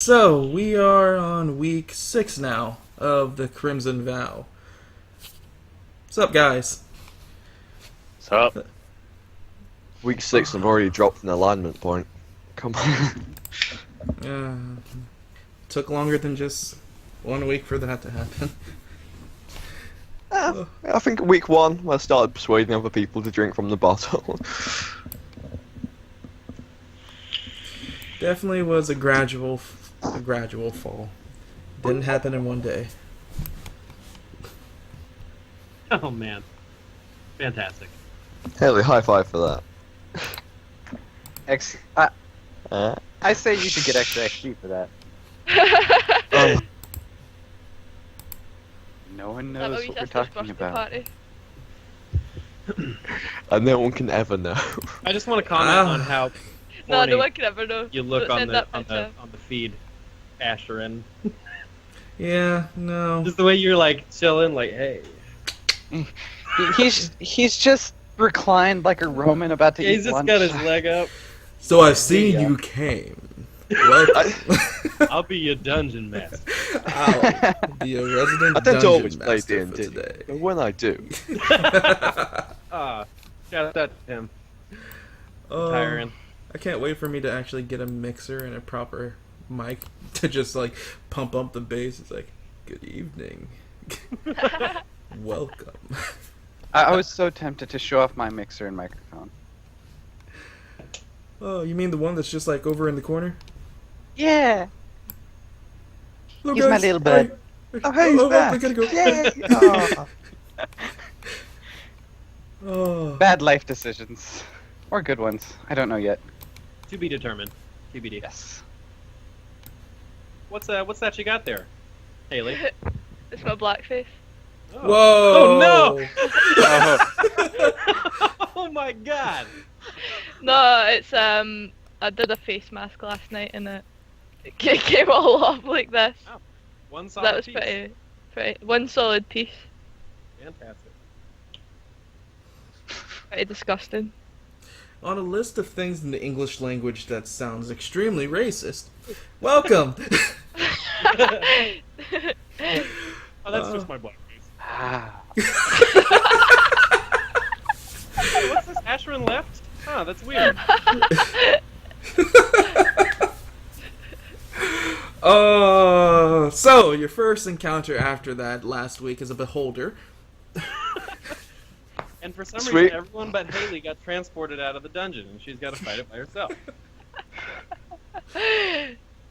So, we are on week 6 now of the Crimson Vow. What's up, guys? What's up? Week 6 I've already dropped an alignment point. Come on. Took longer than just 1 week for that to happen. I think week 1 I started persuading other people to drink from the bottle. Definitely was a gradual fall. Didn't happen in one day. Oh man, fantastic. Haley, high five for that. I say you should get extra XP for that. No one knows what we're talking about. Party. And no one can ever know. I just want to comment on how No, horny no one can ever know. you look Don't on send the that on the picture. on the feed, Asherin. Yeah, no. Just the way you're like chilling, like, hey. He's just reclined like a Roman about to Yeah, eat he's just lunch. got his leg up. So I've seen Yeah. you came. Welcome. I'll be your dungeon master. I'll be a resident I tend to dungeon always play master for D&D, today. but when I do, Shout out to him. Oh, Tyron. I can't wait for me to actually get a mixer and a proper mic to just like pump up the bass. It's like, good evening. Welcome. I was so tempted to show off my mixer and microphone. Oh, you mean the one that's just like over in the corner? Yeah. Hello, He's my guys. little bud. Hi. Oh, hey, he's I back. gotta go. Yay. Oh. Oh. Bad life decisions. Or good ones. I don't know yet. To be determined. TBD. Yes. What's that you got there, Haley? It's my blackface. Oh. Whoa! Oh. Oh my god! No, it's I did a face mask last night and it came all off like this. One So solid that was piece. pretty one solid piece. Fantastic. Pretty disgusting. On a list of things in the English language that sounds extremely racist, welcome! Oh, that's just my blackface. Ah. Hey, what's this? Asherin left? Huh, that's weird. So your first encounter after that last week is a beholder. And for some Sweet. reason, everyone but Haley got transported out of the dungeon, and she's got to fight it by herself.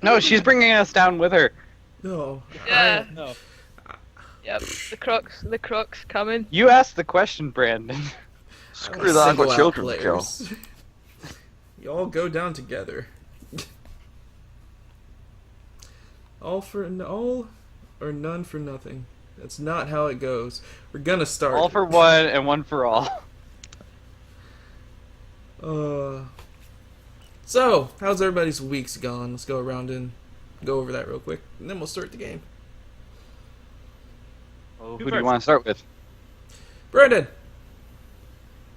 No, she's bringing us down with her. No. Yeah. No. Yep. The crocs coming. You asked the question, Brandon. screw that, I've got children to kill. You all go down together. All or none for nothing. That's not how it goes. We're gonna start. All for one and one for all. So, how's everybody's weeks gone? Let's go around and go over that real quick, and then we'll start the game. Well, Who who do you first? want to start with? Brandon!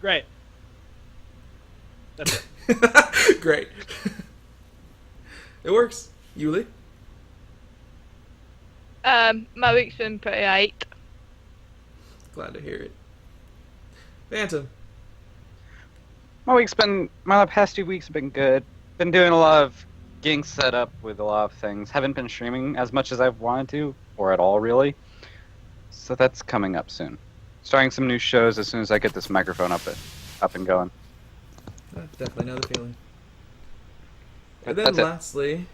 Great. That's it. Great. It works. Yuli? My week's been pretty aight. Glad to hear it. Phantom? My past 2 weeks have been good. Been doing a lot of getting set up with a lot of things. Haven't been streaming as much as I've wanted to, or at all really. So that's coming up soon. Starting some new shows as soon as I get this microphone up and going. Definitely know the feeling. And then That's it. lastly,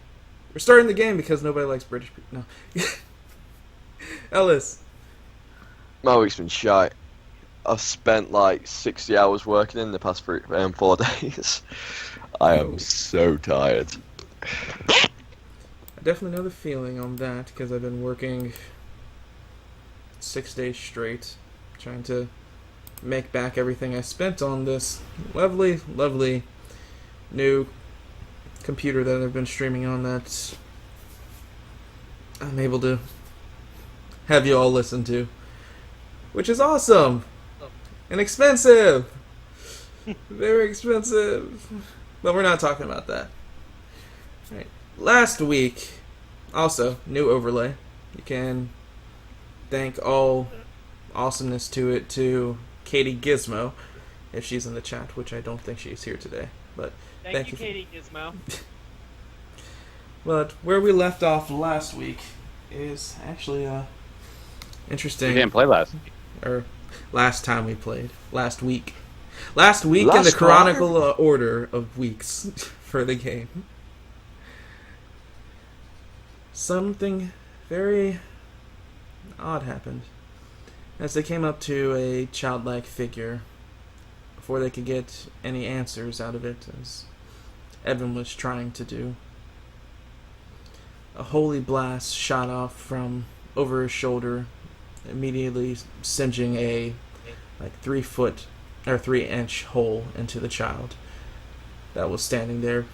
we're starting the game because nobody likes British people. No. Ellis. My week's been shite. I've spent like 60 hours working in the past 4 days. I am so tired. I definitely know the feeling on that because I've been working 6 days straight trying to make back everything I spent on this lovely, lovely new computer that I've been streaming on that I'm able to have you all listen to, which is awesome and expensive. Very expensive. But we're not talking about that. Right. Last week, Also, new overlay. You can thank all awesomeness to it to Katie Gizmo, if she's in the chat, which I don't think she's here today. But Thank you, Katie Gizmo. But where we left off last week is actually interesting. We didn't play last. Or last time we played. Last week. Last week in Last the chronological order of weeks for the game. Something very odd happened. As they came up to a childlike figure, before they could get any answers out of it, as Evan was trying to do, a holy blast shot off from over his shoulder, immediately singeing a 3-foot or 3-inch hole into the child that was standing there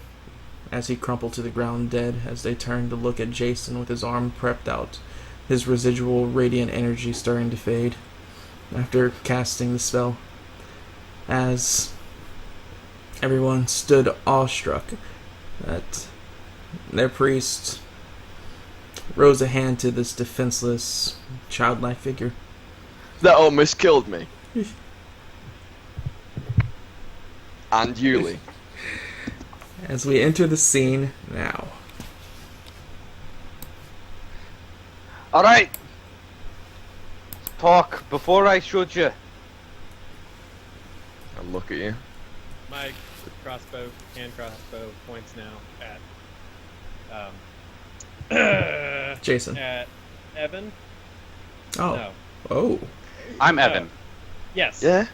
as he crumpled to the ground dead. As they turned to look at Jason with his arm prepped out, his residual radiant energy starting to fade after casting the spell, as everyone stood awestruck that their priest rose a hand to this defenseless, childlike figure. That almost killed me. And Yuli. As we enter the scene now. All right. Talk before I shoot you. And look at you. My hand crossbow points now at Jason. at Evan. Oh. No. Oh. I'm Evan. Yes. Yeah.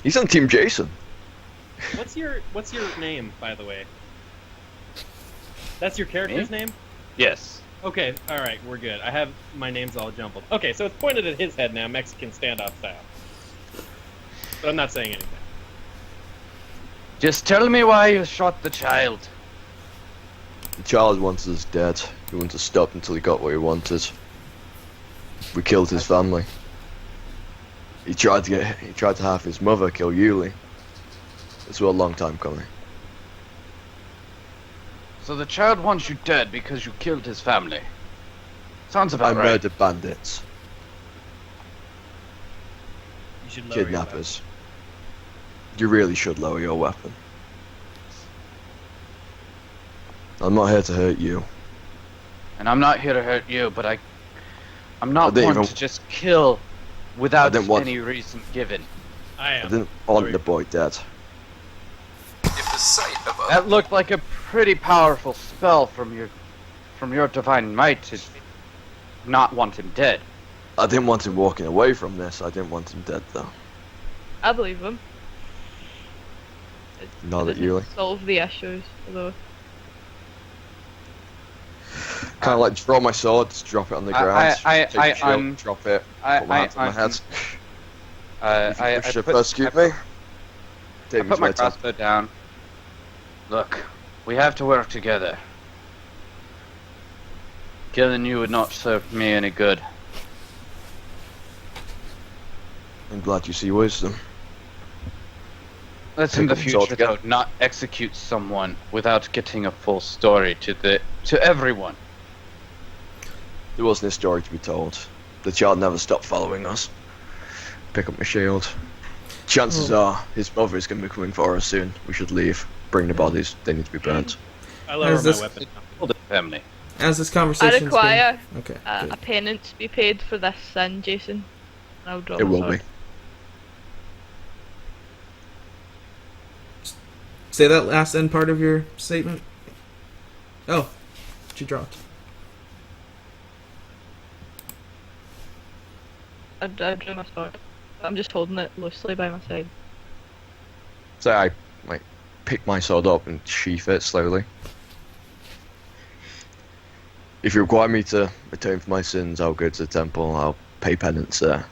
He's on Team Jason. What's your name, by the way? That's your character's name? Yes. Okay, alright, we're good. I have my names all jumbled. Okay, so it's pointed at his head now, Mexican standoff style. But I'm not saying anything. Just tell me why you shot the child. The child wanted us dead. He wanted to stop until he got what he wanted. We killed his family. He tried to have his mother kill Yuli. It's been a long time coming. So the child wants you dead because you killed his family. Sounds I about right. murdered bandits, You should lower your kidnappers. You really should lower your weapon. I'm not here to hurt you. And I'm not here to hurt you, but I'm I not didn't one even- to just kill without didn't want- any reason given. I I am. didn't want Sorry. the boy dead. If the sight of a That looked like a pretty powerful spell from your divine might to not want him dead. I didn't want him walking away from this. I didn't want him dead though. I believe him. Not It at Yuli. doesn't solve the issues, although. Kind of like draw my sword, just drop it on the ground. take a shield, drop it, put my hands on my head. If you wish to persecute me, take me put to my my tent. crossbow down. Look, we have to work together. Killing you would not serve me any good. I'm glad you see wisdom. Let's in the Pick up the sword future though again. not execute someone without getting a full story to everyone. There wasn't a story to be told. The child never stopped following us. Pick up my shield. Chances are his mother is going to be coming for us soon. We should leave. Bring the bodies. They need to be burnt. I lower As my this- weapon. Kill the family. As this I conversation require Okay. a good. penance be paid for this sin, Jason. And I'll draw It my will sword. be. Say that last end part of your statement. Oh, she dropped. I drew my sword. I'm just holding it loosely by my side. So I pick my sword up and sheath it slowly. If you require me to atone for my sins, I'll go to the temple. I'll pay penance there.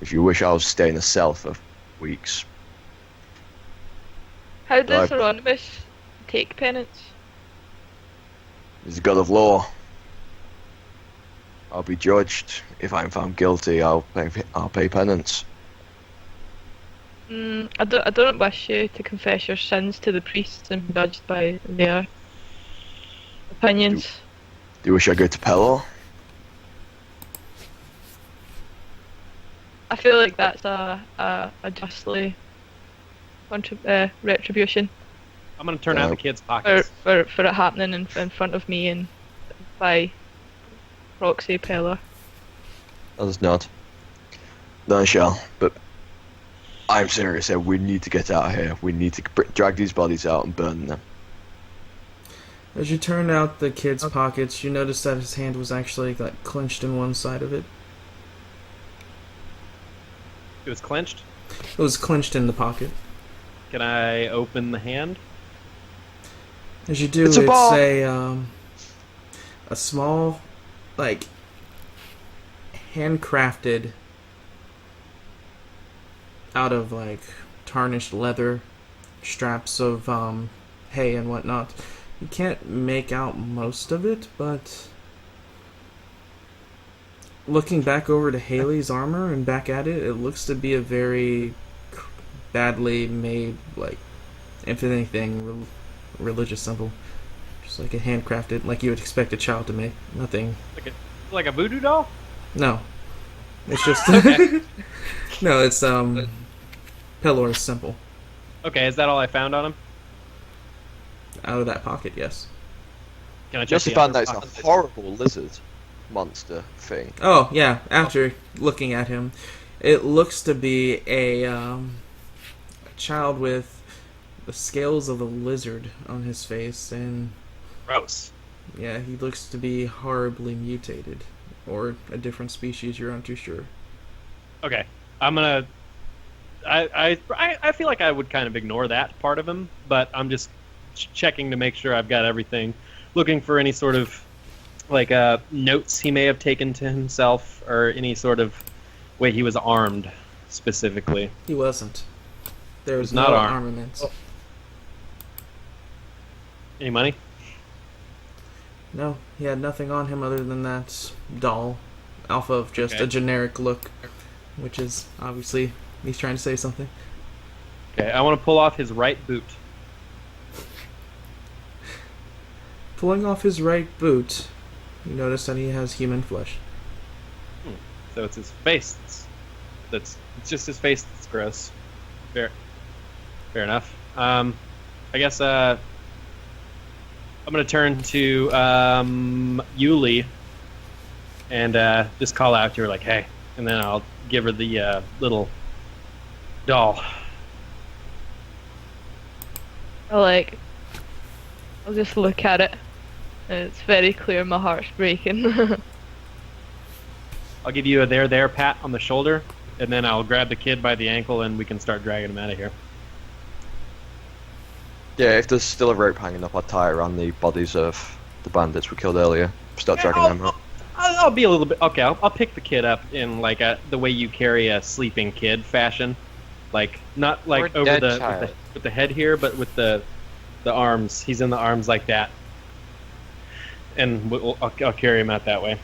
If you wish, I'll stay in a cell for weeks. How does Right. Hieronymus take penance? He's a god of law. I'll be judged. If I'm found guilty, I'll pay penance. I don't wish you to confess your sins to the priests and be judged by their opinions. Do you wish I go to Pelor? I feel like that's a justly retribution I'm gonna turn out the kid's for, pockets. for it happening in front of me and by proxy Pella. Others nod. No, I shall. But I'm serious here. We need to get out of here. We need to drag these bodies out and burn them. As you turn out the kid's pockets, you notice that his hand was actually like clenched in one side of it. It was clenched. It was clenched in the pocket. Can I open the hand? As you do, It's a ball. a small, like, handcrafted out of like tarnished leather straps of hay and whatnot. You can't make out most of it, but looking back over to Haley's armor and back at it, it looks to be a very badly made, like, if anything, religious symbol. Just like a handcrafted, like you would expect a child to make. Nothing. Like a voodoo doll? No. It's just no. It's Pelor's simple. Okay, is that all I found on him? Out of that pocket, yes. Can I check Just the found other that it's pockets? a horrible lizard monster thing. Oh yeah. After looking at him, it looks to be a child with the scales of a lizard on his face, and Gross. yeah, he looks to be horribly mutated, or a different species. You're not too sure. Okay, I'm gonna. I feel like I would kind of ignore that part of him, but I'm just checking to make sure I've got everything. Looking for any sort of like notes he may have taken to himself, or any sort of way he was armed specifically. He wasn't. There was He's not no armed. armament. Oh. Any money? No, he had nothing on him other than that doll, alpha of just Okay. a generic look, which is obviously he's trying to say something. Okay, I want to pull off his right boot. Pulling off his right boot, you notice that he has human flesh. So it's his face. It's just his face that's gross. Fair enough. I guess I'm gonna turn to Yuli and just call out to her like, "Hey," and then I'll give her the little doll. I'll just look at it. And it's very clear my heart's breaking. I'll give you a there pat on the shoulder, and then I'll grab the kid by the ankle and we can start dragging him out of here. Yeah, if there's still a rope hanging up, I'd tie it around the bodies of the bandits we killed earlier. Start dragging them up. I'll be a little bit okay. I'll pick the kid up in like the way you carry a sleeping kid fashion, like not like Or over dead the child. with the head here, but with the arms. He's in the arms like that, and I'll carry him out that way.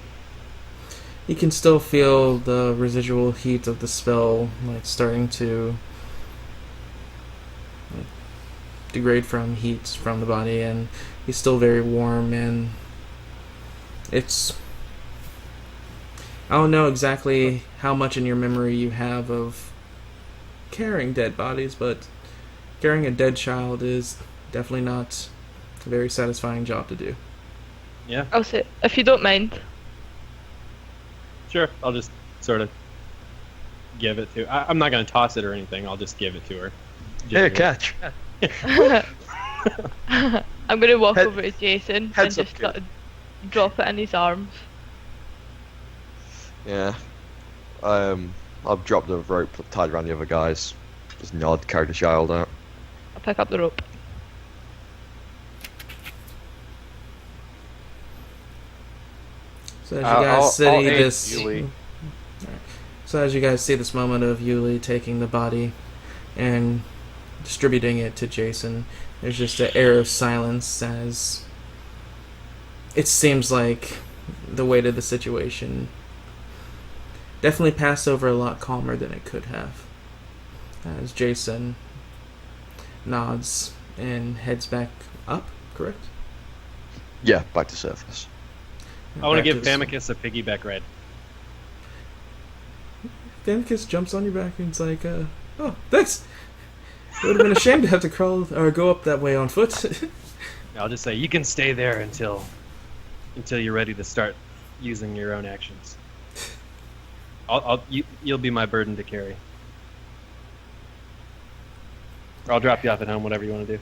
You can still feel the residual heat of the spell, like starting to like, degrade from heat from the body, and he's still very warm. And it's, I don't know exactly how much in your memory you have of carrying dead bodies, but carrying a dead child is definitely not a very satisfying job to do. Yeah, I'll say, if you don't mind. sure. I'll just sort of give it to. I'm not gonna toss it or anything. I'll just give it to her. Here, Gently. catch. I'm gonna walk Head- over to Jason and heads up, just kid. sort of drop it in his arms. Yeah. I've dropped the rope tied around the other guys. Just nod, carry the child out. I'll pick up the rope. So as you I'll guys see aid this, Yuli. so as you guys see this moment of Yuli taking the body and distributing it to Jason, there's just an air of silence as it seems like the weight of the situation definitely passed over a lot calmer than it could have. As Jason nods and heads back up, correct? Yeah, back to surface. I want to Back give to his- Famicus a piggyback ride. Famicus jumps on your back and it's like, oh, thanks. It would have been a shame to have to crawl or go up that way on foot. I'll just say you can stay there until you're ready to start using your own actions. You'll be my burden to carry. Or I'll drop you off at home, whatever you want to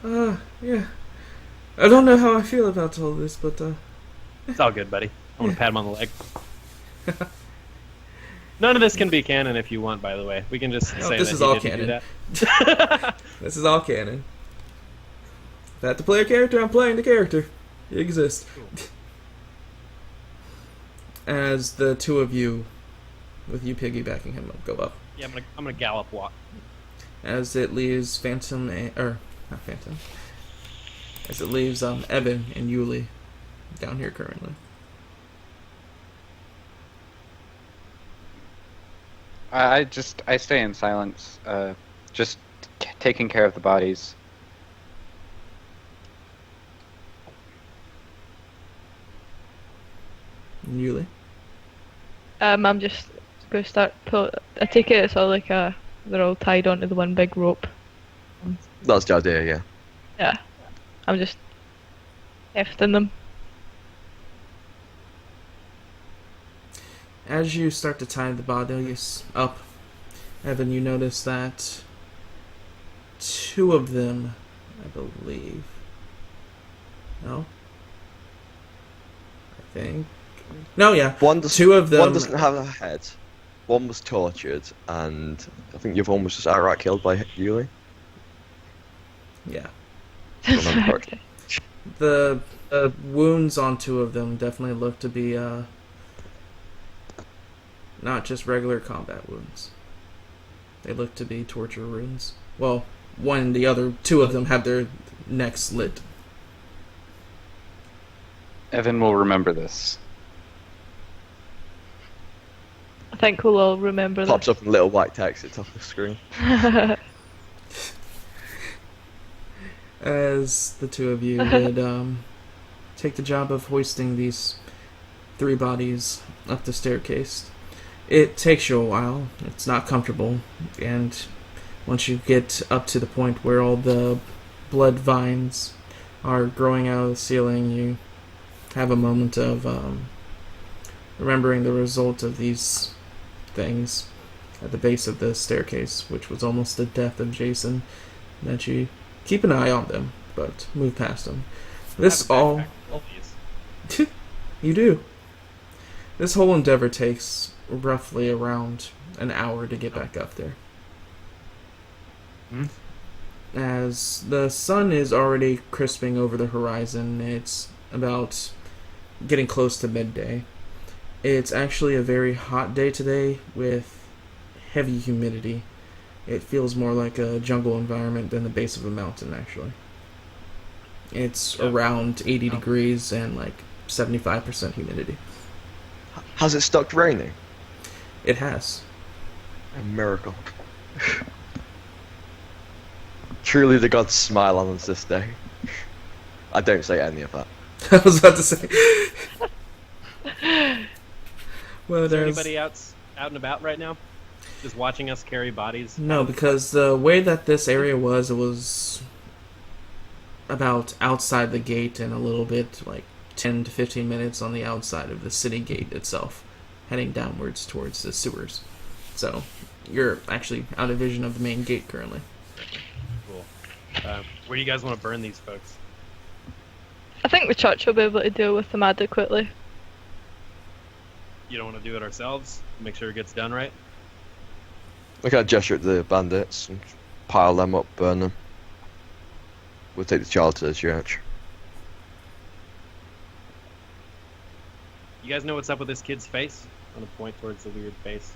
do. Yeah. I don't know how I feel about all this, but It's all good, buddy. I want to pat him on the leg. None of this can be canon if you want, by the way. We can just say this that is he all didn't do canon. that. this is all canon. If I have to play a character, I'm playing the character. It exists. As the two of you, with you piggybacking him up, go up. Yeah, I'm gonna gallop walk. As it leaves Phantom, or not Phantom. As it leaves Evan and Yuli down here currently. I stay in silence, just taking care of the bodies. And Yuli. I'm just going to start pull. I take it it's all like they're all tied onto the one big rope. That's the idea, yeah. Yeah, I'm just hefting them. As you start to tie the bodies up, Evan, you notice that two of them, I believe. No? I think. No, yeah. Two of them. One doesn't have a head. One was tortured, and I think the other one was just outright killed by Yuli. Yeah. Remember correctly. The wounds on two of them definitely look to be not just regular combat wounds. They look to be torture wounds. Well, the other two of them have their necks slit. Evan will remember this. I think we'll all remember Pops this. up in little white text at the top of the screen. As the two of you would take the job of hoisting these three bodies up the staircase. It takes you a while. It's not comfortable, and once you get up to the point where all the blood vines are growing out of the ceiling, you have a moment of remembering the result of these things at the base of the staircase, which was almost the death of Jason, that you keep an eye on them, but move past them. This all... You do. This whole endeavor takes roughly around an hour to get back up there. As the sun is already crisping over the horizon, it's about getting close to midday. It's actually a very hot day today with heavy humidity. It feels more like a jungle environment than the base of a mountain, actually. It's around 80 degrees and like 75% humidity. Has it stopped raining? It has. A miracle. Truly the gods smile on us this day. I don't say any of that. I was about to say. Well, Is there there's anybody out and about right now? Just watching us carry bodies? no, because the way that this area was, it was about outside the gate and a little bit, like 10 to 15 minutes on the outside of the city gate itself, heading downwards towards the sewers. So you're actually out of vision of the main gate currently. Cool. Where do you guys want to burn these folks? I think the church will be able to deal with them adequately. You don't want to do it ourselves? Make sure it gets done right? Look at gesture at the bandits and pile them up, burn them. We'll take the child to the church. You guys know what's up with this kid's face? I'm gonna point towards the weird face.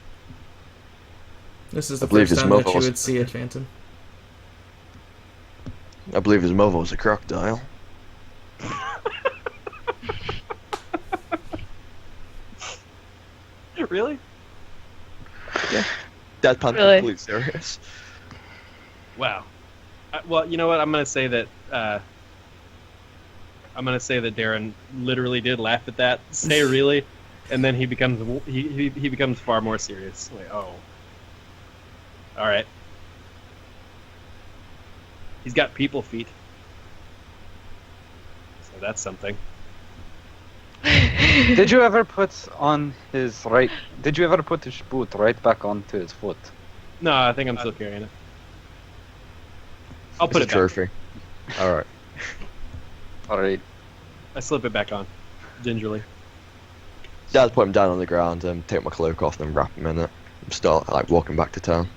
This is the I believe first his time that mother you was- would see it, Phantom. I believe his mother was a crocodile. Really? Deadpan, Really? completely serious. Wow. Well, you know what? I'm gonna say that I'm gonna say that Darren literally did laugh at that. Say really, and then he becomes he becomes far more serious. Like, oh, all right. He's got people feet, so that's something. Did you ever put Did you ever put his boot right back onto his foot? No, I think I'm still carrying it. I'll put It's it a back. trophy. Alright. Alright. I slip it back on, gingerly. Dad put him down on the ground and take my cloak off and wrap him in it. And start like walking back to town.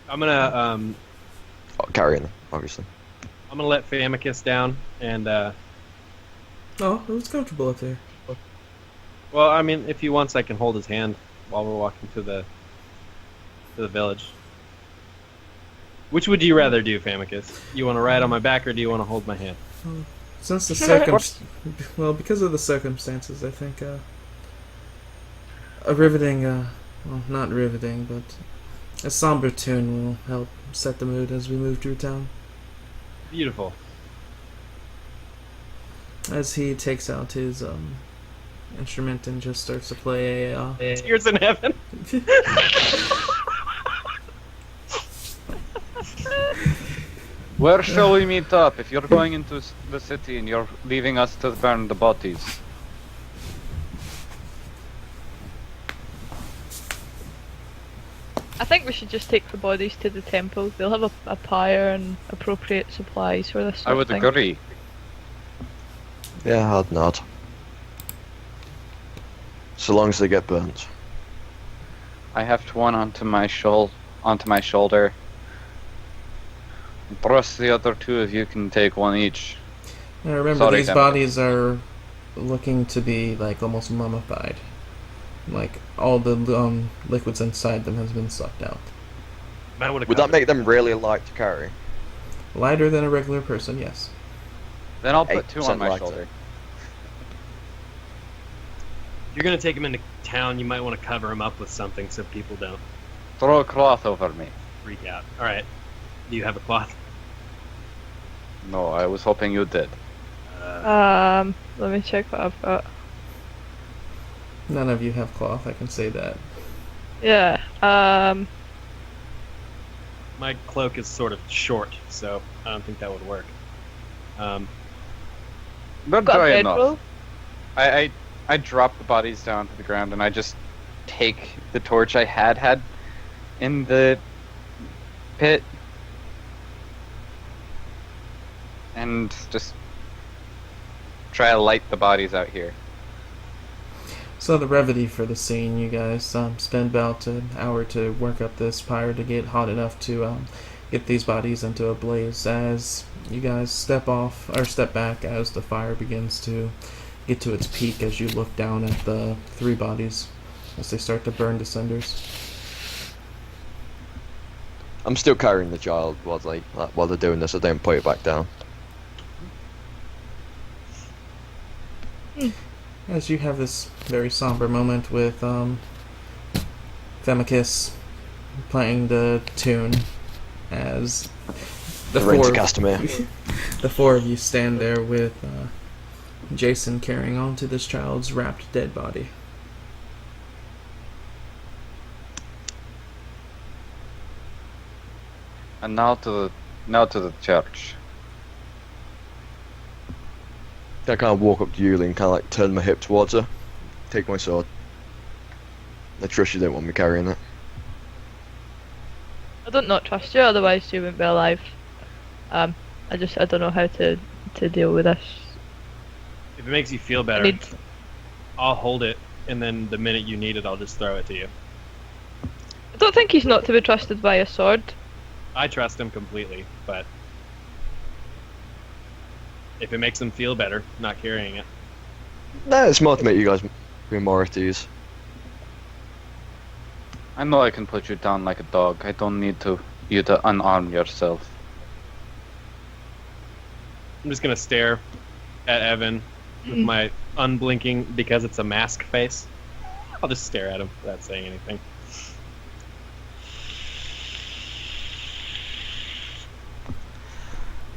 I'm gonna Carrying them, obviously. I'm gonna let Famicus down, and Oh, it was comfortable up there. well, I mean, if he wants, I can hold his hand while we're walking to the village. Which would you rather do, Famicus? You want to ride on my back, or do you want to hold my hand? Since the because of the circumstances, I think a riveting, well, not riveting, but a somber tune will help set the mood as we move through town. Beautiful. As he takes out his instrument and just starts to play a Tears in heaven. Where shall we meet up if you're going into the city and you're leaving us to burn the bodies? I think we should just take the bodies to the temple. They'll have a pyre and appropriate supplies for this sort I would of thing. agree. Yeah, I'd nod. So long as they get burnt. I heft one onto my shoulder. The rest of the other two of you can take one each. Now remember, Sorry, these Sam. bodies are looking to be like almost mummified. Like all the liquids inside them has been sucked out. Would that make them really light to carry? Lighter than a regular person, yes. Then I'll put two 8% on my lighter. shoulder. If you're gonna take him into town, you might want to cover him up with something so people don't Throw a cloth over me. freak out. All right. Do you have a cloth? No, I was hoping you did. Let me check what I've got. None of you have cloth, I can say that. Yeah. My cloak is sort of short, so I don't think that would work. But Got a dry bedroll. enough. I drop the bodies down to the ground and I just take the torch I had in the pit and just try to light the bodies out here. So the brevity for the scene, you guys spend about an hour to work up this pyre to get hot enough to get these bodies into a blaze. As you guys step back as the fire begins to get to its peak, as you look down at the three bodies as they start to burn to cinders. I'm still carrying the child while they're doing this. I don't put it back down. As you have this very somber moment with Femicus playing the tune, as the Rains of Castamere. the four of you stand there with Jason carrying on to this child's wrapped dead body. And now to the church. I kind of walk up to Yuli and kind of like turn my hip towards her, take my sword. I trust you don't want me carrying it. I don't not trust you, otherwise you wouldn't be alive. I don't know how to deal with this. If it makes you feel better, I'll hold it, and then the minute you need it, I'll just throw it to you. I don't think he's not to be trusted by a sword. I trust him completely, but if it makes him feel better, not carrying it. No, it's more to make you guys be more at ease. I know I can put you down like a dog. I don't need you to unarm yourself. I'm just gonna stare at Evan with my unblinking, because it's a mask face. I'll just stare at him without saying anything.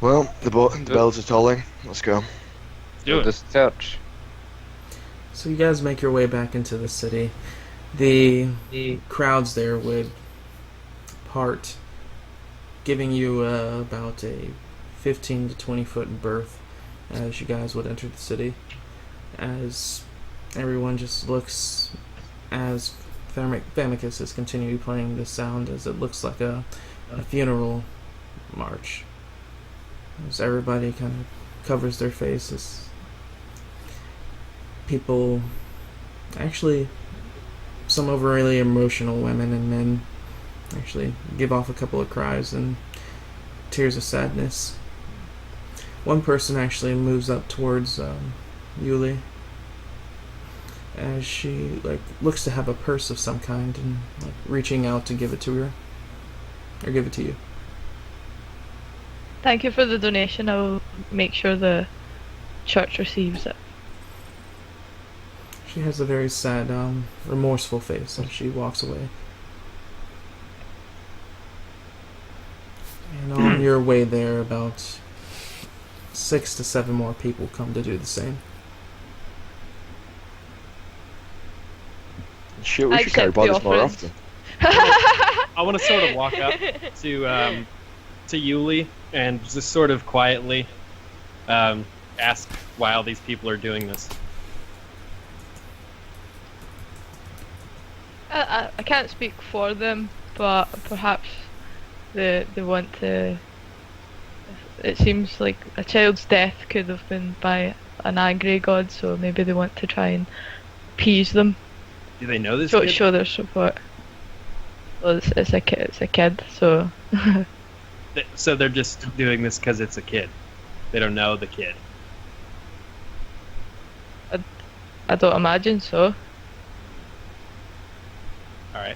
Well, the bells are tolling. Let's go. Do it. This church. So you guys make your way back into the city. The crowds there would part, giving you about a 15 to 20 foot berth as you guys would enter the city. As everyone just looks as Famicus is continuing playing this sound as it looks like a funeral march. As everybody kind of covers their faces. People, actually, some overly emotional women and men actually give off a couple of cries and tears of sadness. One person actually moves up towards Yuli as she looks to have a purse of some kind and reaching out to give it to her or give it to you. Thank you for the donation. I will make sure the church receives it. She has a very sad, remorseful face as she walks away. And on your way there, about 6 to 7 more people come to do the same. Shit, we I should carry accept the bodies more offerings. often. I want to sort of walk up to Yuli and just sort of quietly ask why all these people are doing this. I can't speak for them, but perhaps they want to. It seems like a child's death could have been by an angry god, so maybe they want to try and appease them. Do they know this Show, kid? show their support. Well, it's a kid. It's a kid, so. So they're just doing this because it's a kid. They don't know the kid. I don't imagine so. All right.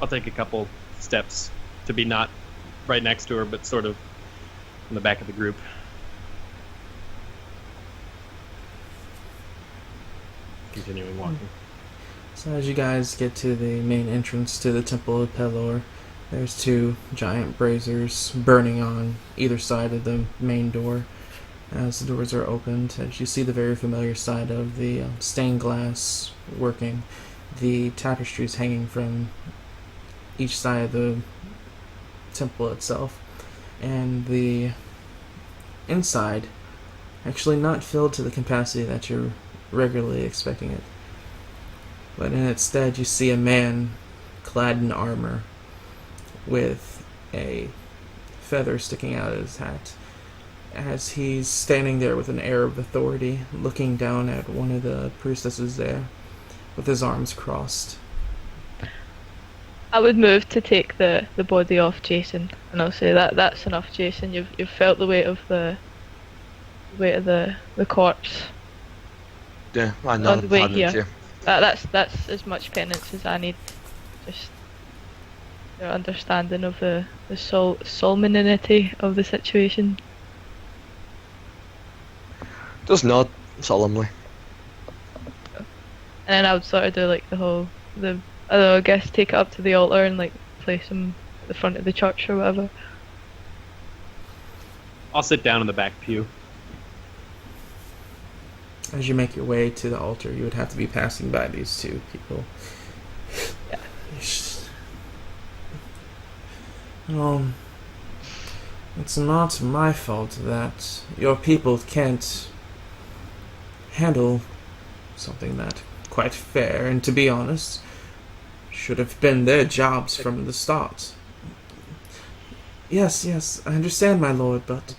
I'll take a couple steps to be not right next to her, but sort of in the back of the group. Continuing walking. So as you guys get to the main entrance to the Temple of Pelor, there's 2 giant braziers burning on either side of the main door. As the doors are opened, as you see the very familiar side of the stained glass working, the tapestries hanging from each side of the temple itself, and the inside actually not filled to the capacity that you're regularly expecting it. But in its stead, you see a man clad in armor with a feather sticking out of his hat, as he's standing there with an air of authority, looking down at one of the priestesses there, with his arms crossed. I would move to take the body off Jason, and I'll say that's enough, Jason. You've felt the weight of the corpse. Yeah, I know. On the way I need here. you. That's as much penance as I need. Just your understanding of the solemnity of the situation. Just nod solemnly. And then I would sort of do like I don't know, I guess take it up to the altar and like place him at the front of the church or whatever. I'll sit down in the back pew. As you make your way to the altar, you would have to be passing by these 2 people. Yeah. It's not my fault that your people can't handle something that quite fair, and to be honest, should have been their jobs from the start. Yes, I understand, my lord, but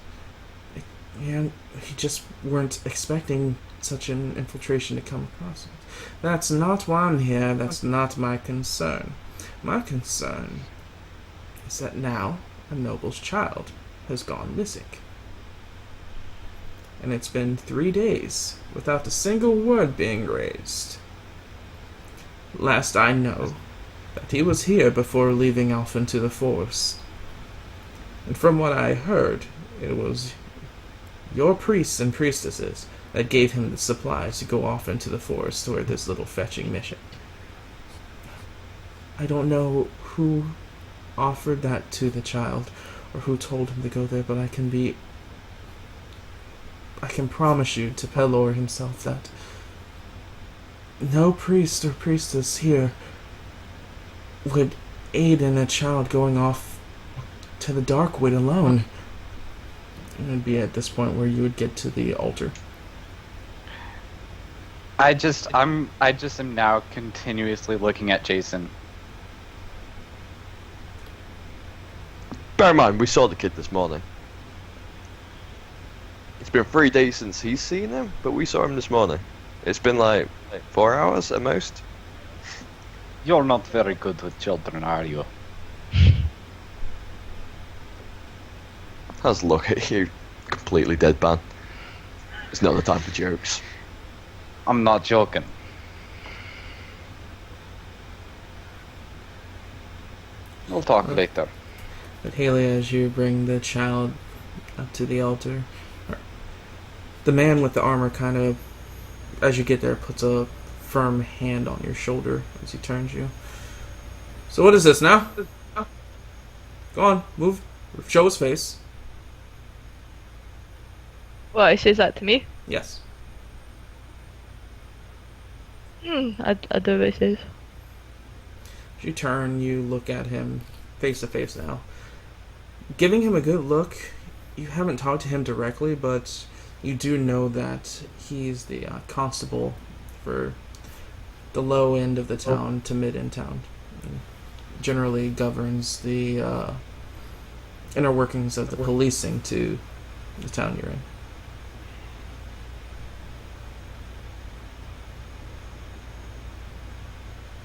we just weren't expecting such an infiltration to come across us. That's not why I'm here. That's not my concern. My concern is that now a noble's child has gone missing. And it's been 3 days without a single word being raised. Last I know, that he was here before leaving off into the forest. And from what I heard, it was your priests and priestesses that gave him the supplies to go off into the forest toward this little fetching mission. I don't know who offered that to the child or who told him to go there, but I can be I can promise you to Pelor himself that no priest or priestess here would aid in a child going off to the Darkwood alone. It would be at this point where you would get to the altar. I just am now continuously looking at Jason. Bear in mind, we saw the kid this morning. It's been 3 days since he's seen him, but we saw him this morning. It's been like 4 hours at most. You're not very good with children, are you? How's look at you, completely deadpan. It's not the time for jokes. I'm not joking. We'll talk later. But Haley, as you bring the child up to the altar, the man with the armor kind of, as you get there, puts a firm hand on your shoulder as he turns you. So what is this now? Go on, move, show his face. What, he says that to me? Yes. I do what he says. As you turn, you look at him face to face now. Giving him a good look, you haven't talked to him directly, but you do know that he's the constable for the low end of the town to mid-end town. And generally governs the inner workings of the policing to the town you're in.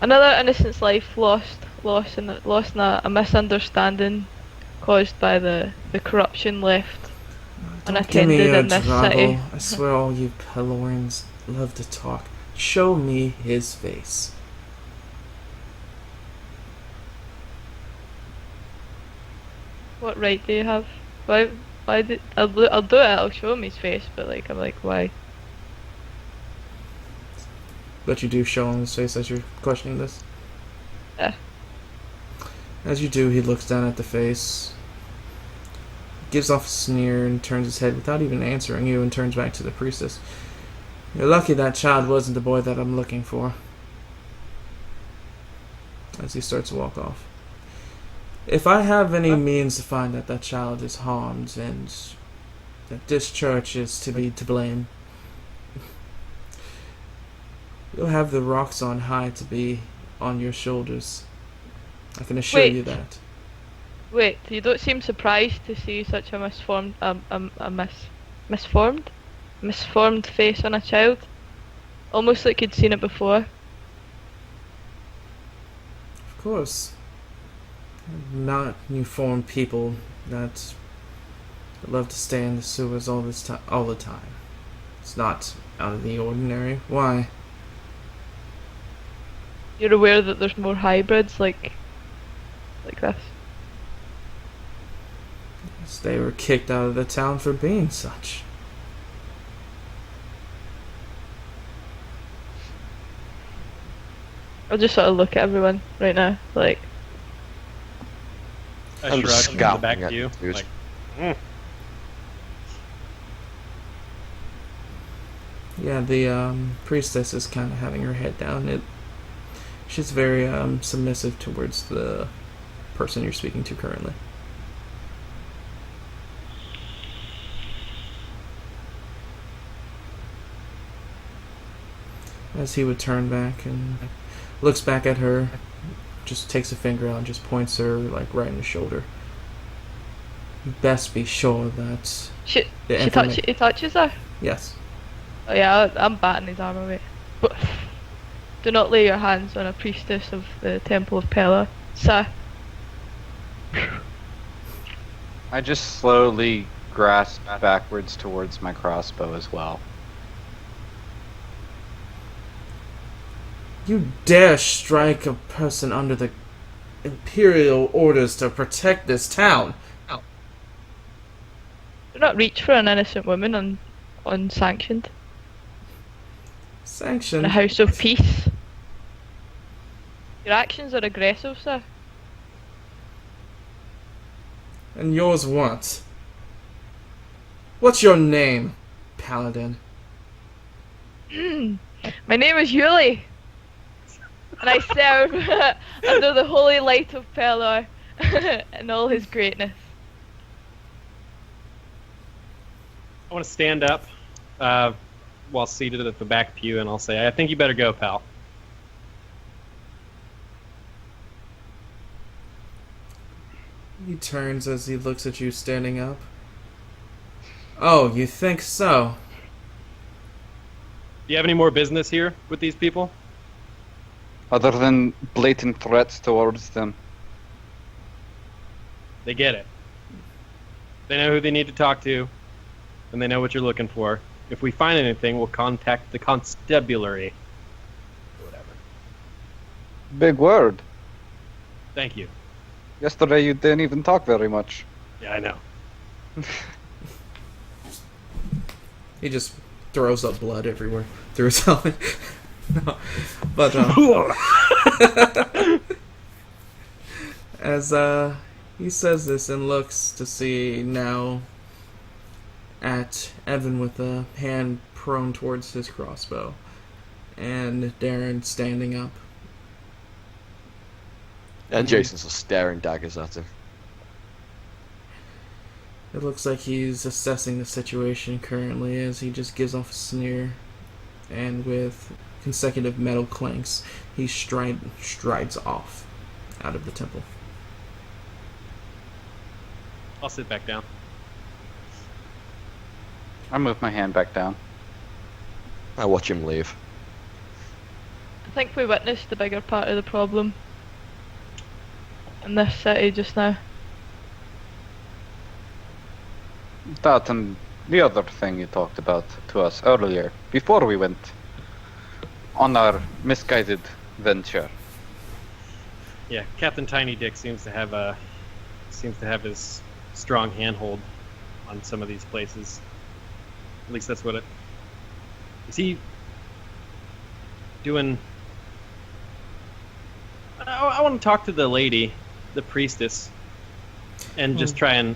Another innocent's life lost in a misunderstanding caused by the corruption left Don't give me unattended a in this drabble. city. I swear all you Pelorans love to talk. Show me his face. What right do you have? Why I'll do it, I'll show him his face, but I'm like, why? But you do show him his face as you're questioning this. Yeah. As you do, he looks down at the face, gives off a sneer, and turns his head without even answering you and turns back to the priestess. You're lucky that child wasn't the boy that I'm looking for. As he starts to walk off. If I have any means to find that child is harmed and that this church is to be to blame, you'll have the rocks on high to be on your shoulders. I can assure you that. Wait, you don't seem surprised to see such a misformed face on a child? Almost like you'd seen it before. Of course. Not newborn people that love to stay in the sewers all the time. It's not out of the ordinary. Why? You're aware that there's more hybrids like this? Yes, they were kicked out of the town for being such. I'll just sort of look at everyone right now, like. I I'm just shrug in the back scowling of at you. you. Like, Yeah, the priestess is kind of having her head down. She's very submissive towards the person you're speaking to currently. As he would turn back and looks back at her, just takes a finger out and just points her right in the shoulder. You best be sure that He the touches her? Yes. Oh yeah, I'm batting his arm away. But do not lay your hands on a priestess of the Temple of Pella, sir. I just slowly grasp backwards towards my crossbow as well. You dare strike a person under the imperial orders to protect this town? Do not reach for an innocent woman unsanctioned. In Sanctioned? a house of peace. Your actions are aggressive, sir. And yours what? What's your name? paladin. My name is Yuli, and I serve under the holy light of Pelor and all his greatness. I want to stand up while seated at the back pew, and I'll say, I think you better go, pal. He turns as he looks at you standing up. Oh, you think so? Do you have any more business here with these people? Other than blatant threats towards them. They get it. They know who they need to talk to, and they know what you're looking for. If we find anything, we'll contact the constabulary. Whatever. Big word. Thank you. Yesterday you didn't even talk very much. Yeah, I know. He just throws up blood everywhere through his helmet. No. But, as, he says this and looks to see now at Evan with a hand prone towards his crossbow, and Darren standing up. And Jason's just staring daggers at him. It looks like he's assessing the situation currently as he just gives off a sneer, and with consecutive metal clanks, he strides off out of the temple. I'll sit back down. I move my hand back down. I watch him leave. I think we witnessed the bigger part of the problem in this city just now. That and the other thing you talked about to us earlier, before we went on our misguided venture. Yeah, Captain Tiny Dick seems to have his strong handhold on some of these places. At least that's what it. Is he doing? I want to talk to the lady, the priestess, and just try and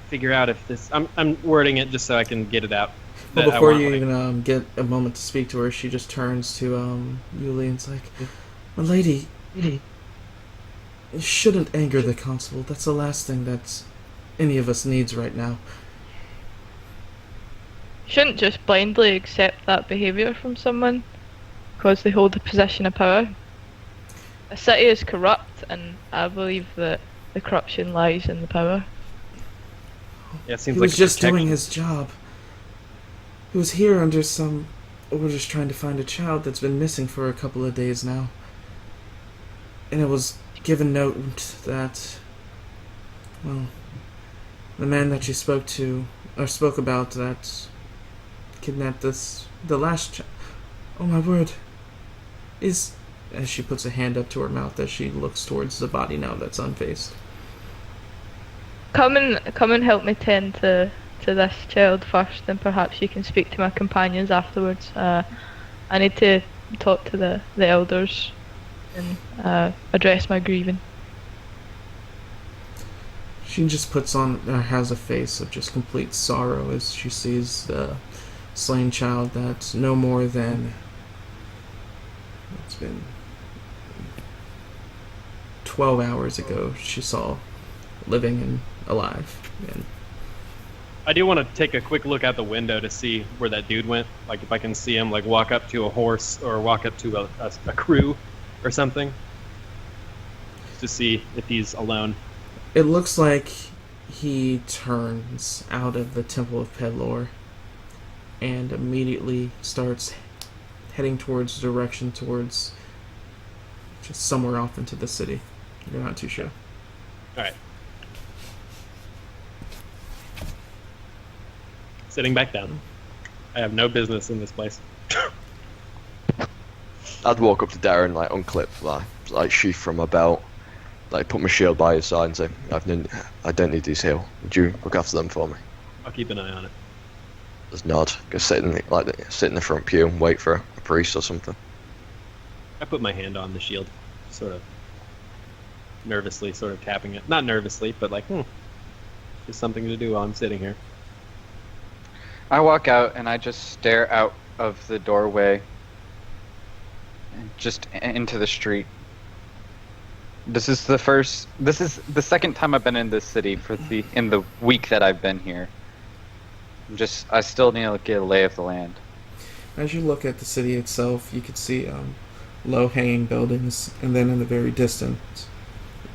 figure out if this. I'm wording it just so I can get it out. Well, that I before want, you like- even get a moment to speak to her, she just turns to Yuli and's like, "My lady, you shouldn't anger the constable. That's the last thing that any of us needs right now." Shouldn't just blindly accept that behaviour from someone because they hold a position of power. A city is corrupt, and I believe that the corruption lies in the power. Yeah, it seems He like was a just doing protection. his job. He was here under some orders trying to find a child that's been missing for a couple of days now. And it was given note that, well, the man that she spoke about that kidnapped the last child. Oh my word. As she puts a hand up to her mouth as she looks towards the body now that's unfaced. Come and help me tend to this child first, and perhaps you can speak to my companions afterwards. I need to talk to the elders and address my grieving. She just has a face of just complete sorrow as she sees the slain child that's no more than, it's been 12 hours ago she saw living and alive. And I do want to take a quick look out the window to see where that dude went. Like if I can see him, like walk up to a horse or walk up to a crew or something, to see if he's alone. it looks like he turns out of the Temple of Pelor and immediately starts heading towards just somewhere off into the city. You're not too sure. All right. Sitting back down. I have no business in this place. I'd walk up to Darren, like unclip like sheath from my belt, like put my shield by his side and say, I don't need these here. Would you look after them for me? I'll keep an eye on it. Just nod. Go sit in the front pew and wait for a priest or something. I put my hand on the shield, sort of nervously, sort of tapping it. Not nervously, but like, just something to do while I'm sitting here. I walk out and I just stare out of the doorway, just into the street. This is the second time I've been in this city in the week that I've been here. I still need to get a lay of the land. As you look at the city itself, you can see low-hanging buildings, and then in the very distance,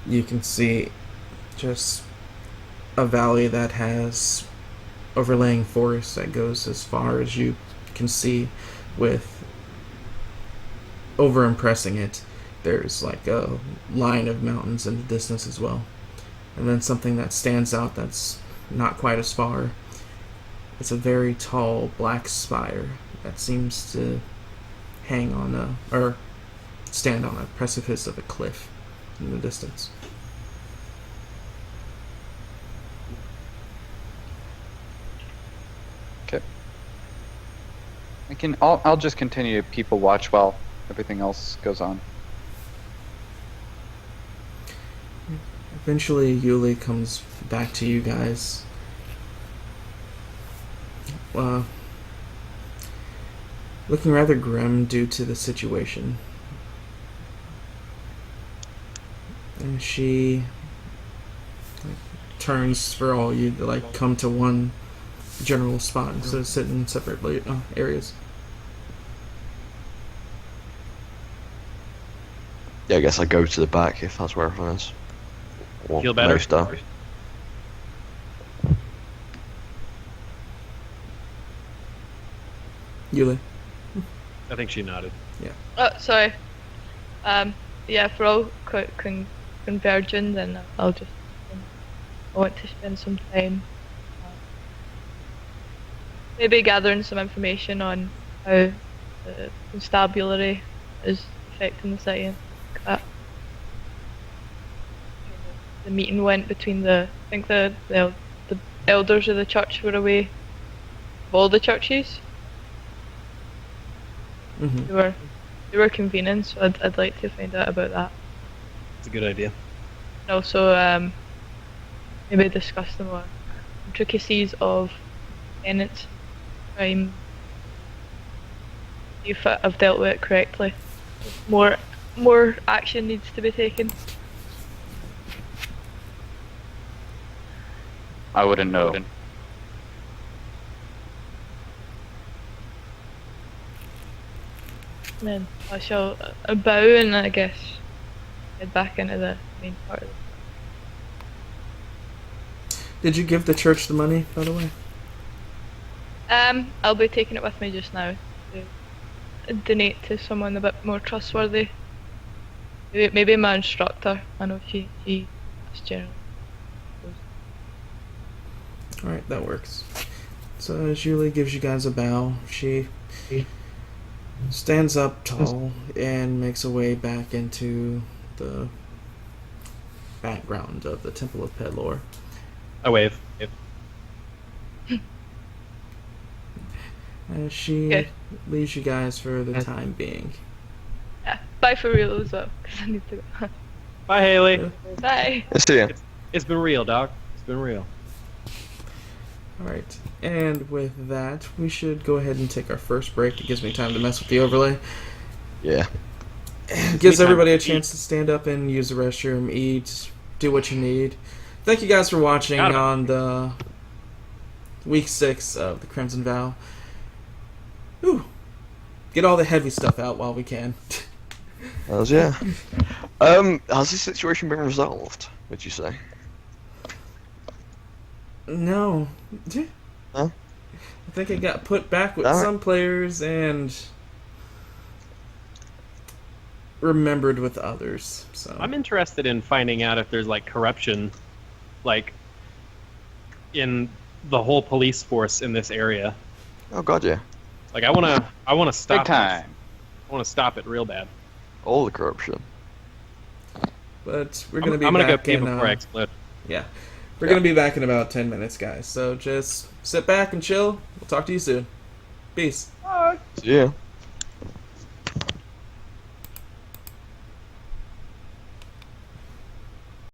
you can see just a valley that has overlaying forest that goes as far as you can see, with over-impressing it. There's like a line of mountains in the distance as well. And then something that stands out that's not quite as far. It's a very tall black spire that seems to hang on or stand on a precipice of a cliff in the distance. Okay. I'll just continue to people watch while everything else goes on. Eventually, Yuli comes back to you guys. Looking rather grim due to the situation. And she turns for all you to come to one general spot instead of sitting in separate areas. Yeah, I guess I go to the back if that's where everyone is. Or Feel better? most are. Yuli. I think she nodded. Oh, sorry. Yeah, if we're all converging, then I want to spend some time maybe gathering some information on how the constabulary is affecting the city and like that. The meeting went between I think the elders of the church were away, of all the churches. Mm-hmm. They were convening, so I'd like to find out about that. It's a good idea. And also maybe discuss the more intricacies of tenants crime. If I've dealt with it correctly. More action needs to be taken. I wouldn't know. Then I shall bow and I guess head back into the main part of Did you give the church the money, by the way? I'll be taking it with me just now to donate to someone a bit more trustworthy. Maybe my instructor. I know she is generally. Alright, that works. So as Julie gives you guys a bow, she stands up tall and makes her way back into the background of the Temple of Pedlor. I wave. As she Okay. leaves you guys for the time being. Yeah, bye for real as well, because I need to go. Bye, Haley. Yeah. Bye. See ya. It's been real, Doc. It's been real. Alright, and with that, we should go ahead and take our first break. It gives me time to mess with the overlay. Yeah. It gives time everybody a to chance to stand up and use the restroom, eat, do what you need. Thank you guys for watching Got it. on the week 6 of the Crimson Vow. Whew. Get all the heavy stuff out while we can. Yeah. Has this situation been resolved, would you say? No. Huh? I think it got put back with Alright. some players and remembered with others. So I'm interested in finding out if there's corruption, in the whole police force in this area. Oh god, yeah. I wanna stop Big time. I wanna stop it real bad. All the corruption. But we're gonna be I'm gonna go back pee in. before I explode. Yeah. We're gonna be back in about 10 minutes, guys. So just sit back and chill. We'll talk to you soon. Peace. See ya.